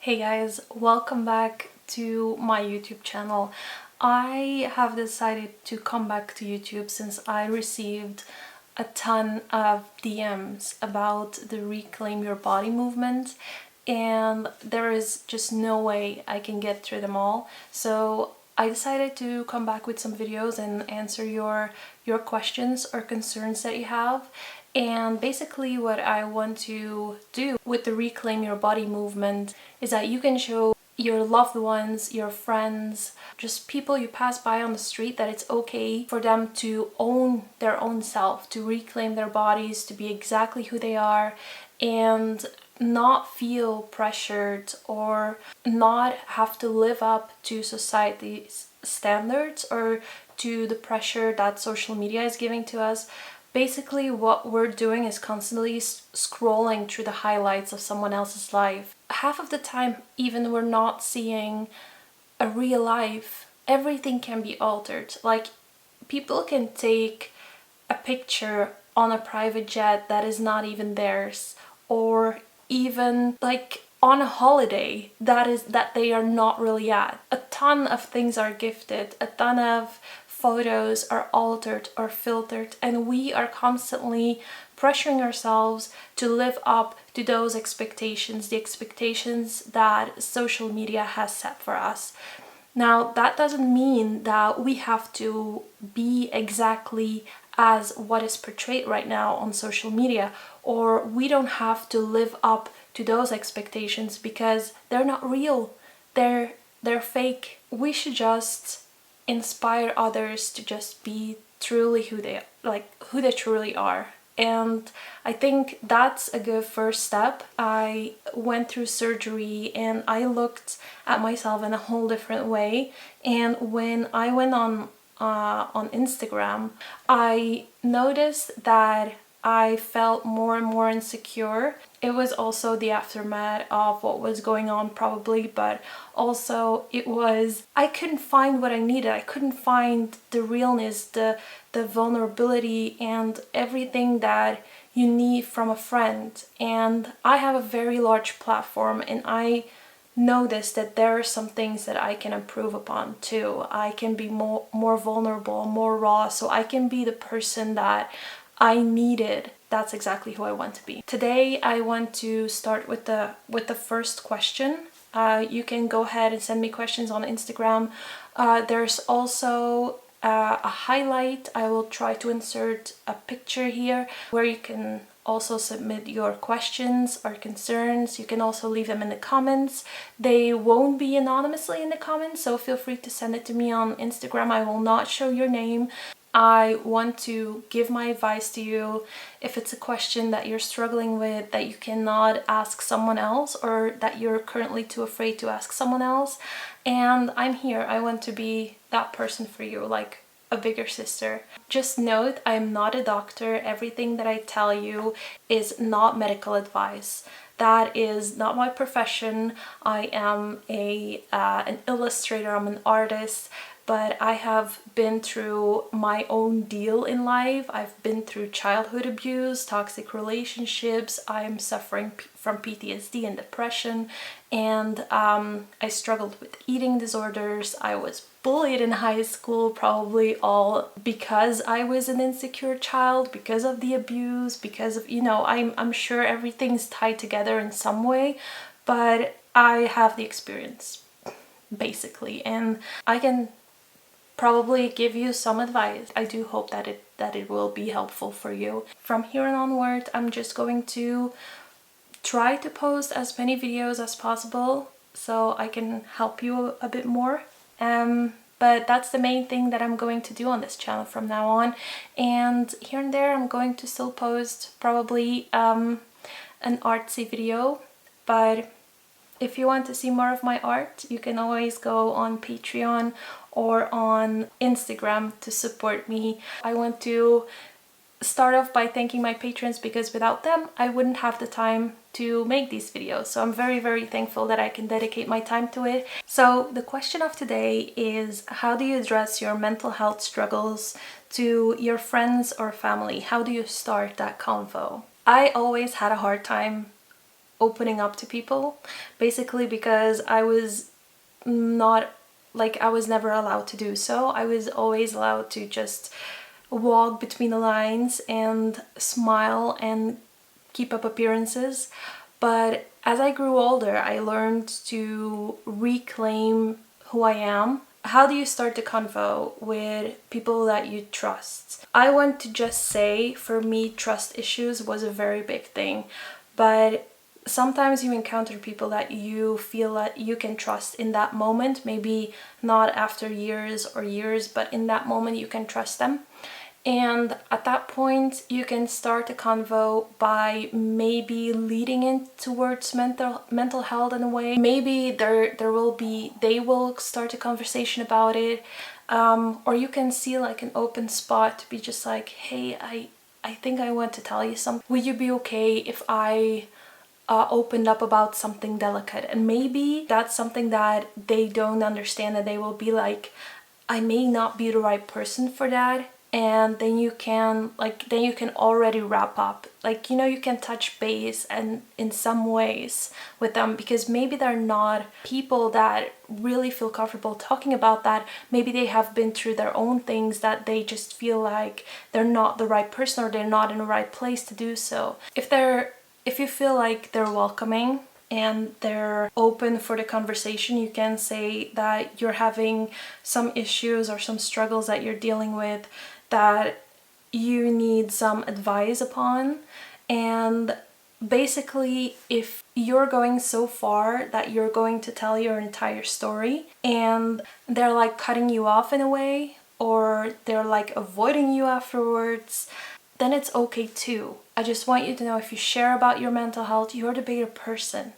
Hey guys, welcome back to my YouTube channel. I have decided to come back to YouTube since I received a ton of DMs about the Reclaim Your Body movement, and there is just no way I can get through them all. So I decided to come back with some videos and answer your questions or concerns that you have. And basically what I want to do with the Reclaim Your Body movement is that you can show your loved ones, your friends, just people you pass by on the street that it's okay for them to own their own self, to reclaim their bodies, to be exactly who they are, and not feel pressured or not have to live up to society's standards or to the pressure that social media is giving to us. Basically, what we're doing is constantly scrolling through the highlights of someone else's life. Half of the time, even, we're not seeing a real life. Everything can be altered. Like, people can take a picture on a private jet that is not even theirs, or even like on a holiday that they are not really at. A ton of things are gifted, a ton of photos are altered or filtered, and we are constantly pressuring ourselves to live up to those expectations, the expectations that social media has set for us. Now, that doesn't mean that we have to be exactly as what is portrayed right now on social media, or we don't have to live up to those expectations because they're not real. They're fake. We should just inspire others to just be truly who they truly are. And I think that's a good first step. I went through surgery and I looked at myself in a whole different way. And when I went on Instagram, I noticed that I felt more and more insecure. It was also the aftermath of what was going on probably, but also I couldn't find what I needed. I couldn't find the realness, the vulnerability and everything that you need from a friend. And I have a very large platform, and I noticed that there are some things that I can improve upon too. I can be more vulnerable, more raw, so I can be the person that I needed. That's exactly who I want to be. Today I want to start with the first question. You can go ahead and send me questions on Instagram. There's also a highlight. I will try to insert a picture here where you can also submit your questions or concerns. You can also leave them in the comments. They won't be anonymously in the comments, so feel free to send it to me on Instagram. I will not show your name. I want to give my advice to you. If it's a question that you're struggling with, that you cannot ask someone else, or that you're currently too afraid to ask someone else, and I'm here. I want to be that person for you, like a bigger sister. Just note, I'm not a doctor. Everything that I tell you is not medical advice. That is not my profession. I am an illustrator, I'm an artist, but I have been through my own deal in life. I've been through childhood abuse, toxic relationships. I'm suffering from PTSD and depression, and I struggled with eating disorders. I was bullied in high school, probably all because I was an insecure child, because of the abuse, because of, I'm sure everything's tied together in some way, but I have the experience, basically, and I can probably give you some advice. I do hope that it will be helpful for you. From here on onward, I'm just going to try to post as many videos as possible so I can help you a bit more. But that's the main thing that I'm going to do on this channel from now on. And here and there I'm going to still post probably an artsy video, but if you want to see more of my art, you can always go on Patreon or on Instagram to support me. I want to start off by thanking my patrons, because without them I wouldn't have the time to make these videos. So I'm very, very thankful that I can dedicate my time to it. So the question of today is, how do you address your mental health struggles to your friends or family? How do you start that convo? I always had a hard time opening up to people, basically because I was not, like, I was never allowed to do so. I was always allowed to just walk between the lines and smile and keep up appearances. But as I grew older, I learned to reclaim who I am. How do you start the convo with people that you trust? I want to just say, for me, trust issues was a very big thing. But sometimes you encounter people that you feel that you can trust in that moment, maybe not after years or years, but in that moment you can trust them. And at that point, you can start a convo by maybe leading in towards mental health in a way. Maybe they will start a conversation about it, or you can see like an open spot to be just like, hey, I think I want to tell you something. Would you be okay if I opened up about something delicate? And maybe that's something that they don't understand, and they will be like, I may not be the right person for that. And then you can already wrap up, like, you can touch base and in some ways with them, because maybe they're not people that really feel comfortable talking about that. Maybe they have been through their own things that they just feel like they're not the right person, or they're not in the right place to do so. If you feel like they're welcoming and they're open for the conversation, you can say that you're having some issues or some struggles that you're dealing with that you need some advice upon. And basically, if you're going so far that you're going to tell your entire story and they're like cutting you off in a way, or they're like avoiding you afterwards, then it's okay too. I just want you to know, if you share about your mental health, you're the bigger person.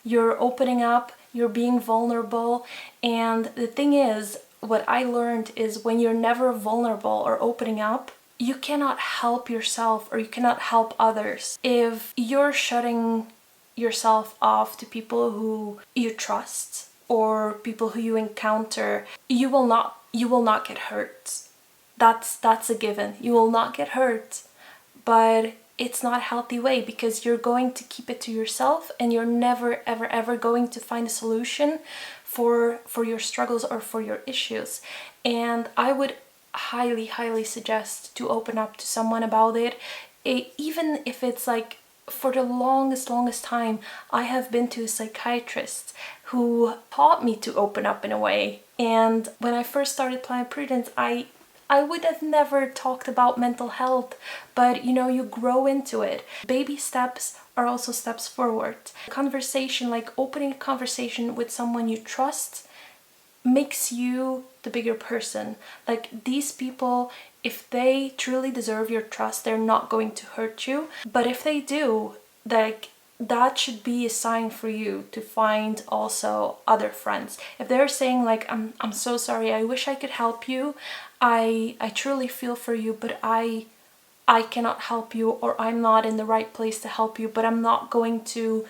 You're opening up, you're being vulnerable. And the thing is, what I learned is, when you're never vulnerable or opening up, you cannot help yourself, or you cannot help others. If you're shutting yourself off to people who you trust or people who you encounter, you will not get hurt. That's a given. You will not get hurt, but it's not a healthy way, because you're going to keep it to yourself, and you're never ever going to find a solution for your struggles or for your issues. And I would highly suggest to open up to someone about it, even if it's like, for the longest time, I have been to a psychiatrist who taught me to open up in a way. And when I first started Planet Prudence, I would have never talked about mental health, but you grow into it. Baby steps are also steps forward. Conversation, like opening a conversation with someone you trust, makes you the bigger person. Like, these people, if they truly deserve your trust, they're not going to hurt you. But if they do, like, that should be a sign for you to find also other friends. If they're saying like, I'm so sorry, I wish I could help you, I truly feel for you, but I cannot help you, or I'm not in the right place to help you, but I'm not going to,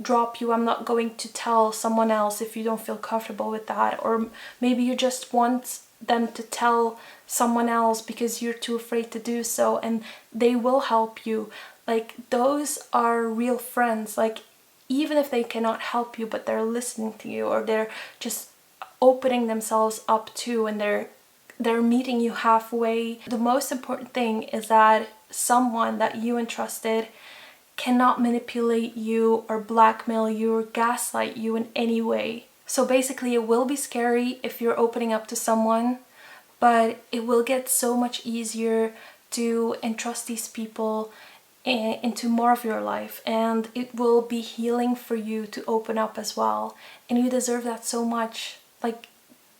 drop you. I'm not going to tell someone else if you don't feel comfortable with that. Or maybe you just want them to tell someone else because you're too afraid to do so, and they will help you. Like, those are real friends. Like, even if they cannot help you, but they're listening to you, or they're just opening themselves up to, and they're meeting you halfway. The most important thing is that someone that you entrusted cannot manipulate you or blackmail you or gaslight you in any way. So basically, it will be scary if you're opening up to someone, but it will get so much easier to entrust these people into more of your life, and it will be healing for you to open up as well. And you deserve that so much. Like,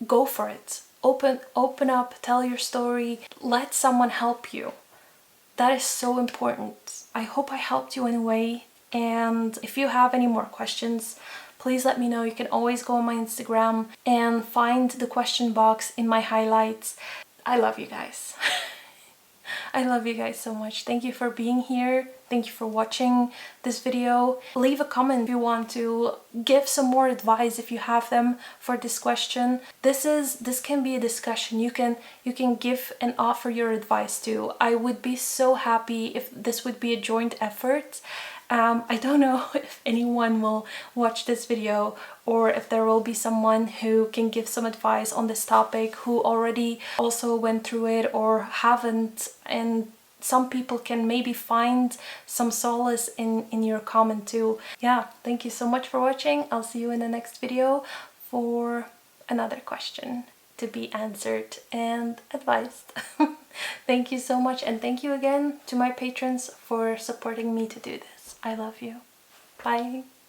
go for it. Open up, tell your story, let someone help you. That is so important. I hope I helped you in a way, and if you have any more questions, please let me know. You can always go on my Instagram and find the question box in my highlights. I love you guys. I love you guys so much. Thank you for being here. Thank you for watching this video. Leave a comment if you want to give some more advice, if you have them, for this question. This can be a discussion. You can give and offer your advice too. I would be so happy if this would be a joint effort, I don't know if anyone will watch this video, or if there will be someone who can give some advice on this topic who already also went through it or haven't, and some people can maybe find some solace in your comment too. Yeah, thank you so much for watching. I'll see you in the next video for another question to be answered and advised. Thank you so much, and thank you again to my patrons for supporting me to do this. I love you. Bye.